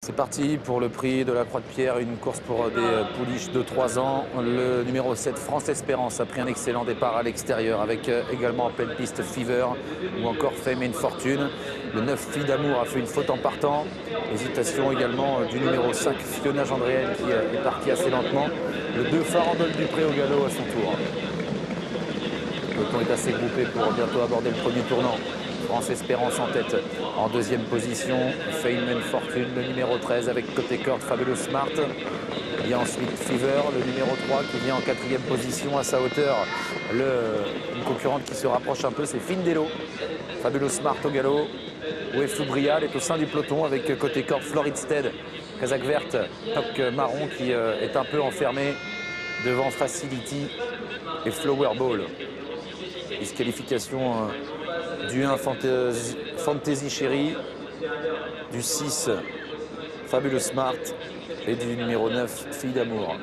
C'est parti pour le prix de la Croix de Pierre, une course pour des pouliches de 3 ans. Le numéro 7, France Espérance, a pris un excellent départ à l'extérieur avec également en pleine piste Fever ou encore Fame and Fortune. Le 9, Fille d'amour, a fait une faute en partant. Hésitation également du numéro 5, Fiona Gendréenne, qui est parti assez lentement. Le 2, Farandole Dupré au galop à son tour. Le peloton est assez groupé pour bientôt aborder le premier tournant. France Espérance en tête. En deuxième position, Fame and Fortune, le numéro 13 avec côté corde Fabulous Smart. Il y a ensuite Fever, le numéro 3 qui vient en quatrième position à sa hauteur. Une concurrente qui se rapproche un peu, c'est Findelo. Fabulous Smart au galop. Ouefou Brial est au sein du peloton avec côté corde Floridstead, casaque verte, toque marron qui est un peu enfermé devant Facility et Flower Ball. Disqualification du 1 Fantasy Chérie, du 6 Fabulous Smart et du numéro 9 Fille d'amour.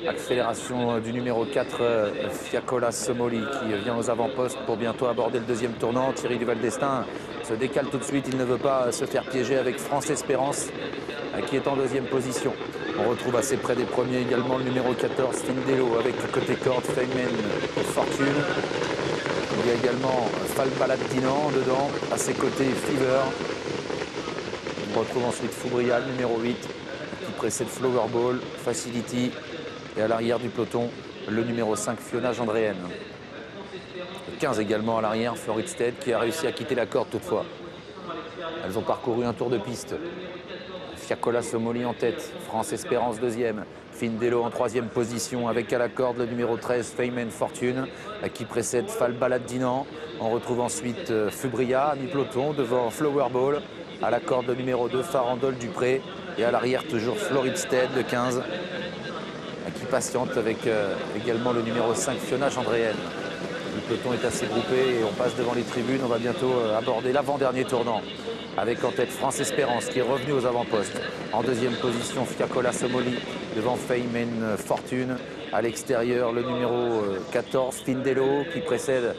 Accélération du numéro 4 Fiacola Somoli qui vient aux avant-postes pour bientôt aborder le deuxième tournant. Thierry Duval d'Estaing se décale tout de suite, il ne veut pas se faire piéger avec France Espérance qui est en deuxième position. On retrouve assez près des premiers également le numéro 14 Findelo avec côté corde Fame and Fortune. Il y a également Falbalade Dinan dedans, à ses côtés Fever. On retrouve ensuite Foubrial, numéro 8, qui précède Flower Ball, Facility. Et à l'arrière du peloton, le numéro 5, Fiona Gendréenne. Le 15 également à l'arrière, Floridstead, qui a réussi à quitter la corde toutefois. Elles ont parcouru un tour de piste. Fiacola Somoli en tête, France Espérance deuxième, Findelo en troisième position avec à la corde le numéro 13 Fame and Fortune qui précède Falbalade Dinan. On retrouve ensuite Fubria à mi-peloton devant Flower Ball, à la corde le numéro 2 Farandole Dupré et à l'arrière toujours Floridstead le 15 qui patiente avec également le numéro 5 Fiona Gendréenne. Le peloton est assez groupé et on passe devant les tribunes. On va bientôt aborder l'avant-dernier tournant avec en tête France Espérance qui est revenu aux avant-postes. En deuxième position, Fiacola Somoli devant Fame and Fortune. À l'extérieur, le numéro 14, Findelo, qui précède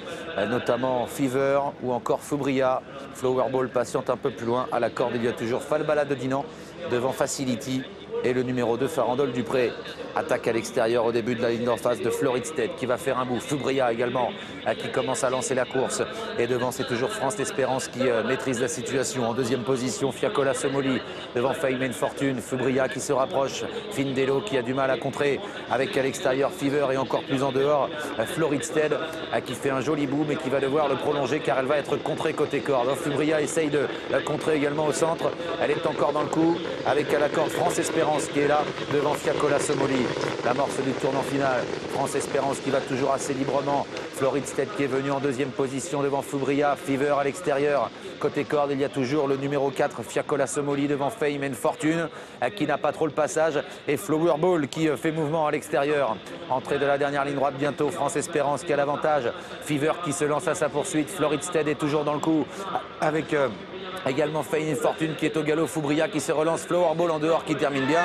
notamment Fever ou encore Fubria. Flower Ball patiente un peu plus loin. À la corde, il y a toujours Falbalade Dinan devant Facility. Et le numéro 2, Farandole Dupré, attaque à l'extérieur au début de la ligne d'en face de Floridstead qui va faire un bout. Fubria également qui commence à lancer la course. Et devant, c'est toujours France Espérance qui maîtrise la situation. En deuxième position, Fiacola Somoli devant Fame and Fortune. Fubria qui se rapproche. Findelo qui a du mal à contrer avec à l'extérieur Fever et encore plus en dehors Floridstead qui fait un joli bout mais qui va devoir le prolonger car elle va être contrée côté corde. Fubria essaye de la contrer également au centre. Elle est encore dans le coup avec à la corde France Espérance qui est là devant Fiacola Somoli. L'amorce du tournant final. France Espérance qui va toujours assez librement. Floridstead qui est venu en deuxième position devant Fubria. Fever à l'extérieur. Côté corde, il y a toujours le numéro 4, Fiacola Somoli devant Fame and Fortune qui n'a pas trop le passage. Et Flower Ball qui fait mouvement à l'extérieur. Entrée de la dernière ligne droite bientôt. France Espérance qui a l'avantage. Fever qui se lance à sa poursuite. Floridstead est toujours dans le coup avec... également Fame and Fortune qui est au galop, Fubria qui se relance, Flower Ball en dehors qui termine bien.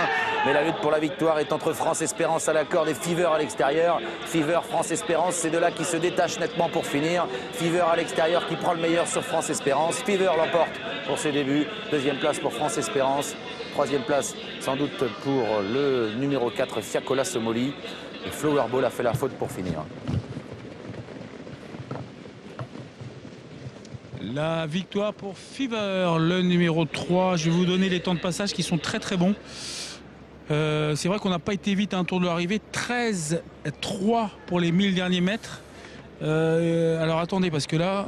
Mais la lutte pour la victoire est entre France Espérance à la corde et Fever à l'extérieur. Fever, France Espérance, c'est de là qui se détache nettement pour finir. Fever à l'extérieur qui prend le meilleur sur France Espérance. Fever l'emporte pour ses débuts. Deuxième place pour France Espérance. Troisième place sans doute pour le numéro 4, Fiacola Somoli. Et Flower Ball a fait la faute pour finir. La victoire pour Fever, le numéro 3. Je vais vous donner les temps de passage qui sont très très bons. C'est vrai qu'on n'a pas été vite à un tour de l'arrivée. 13-3 pour les 1000 derniers mètres. Alors attendez, parce que là,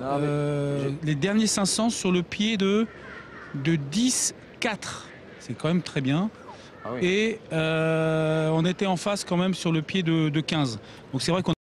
les derniers 500 sur le pied de 10-4. C'est quand même très bien. Ah oui. Et on était en face quand même sur le pied de 15. Donc c'est vrai qu'on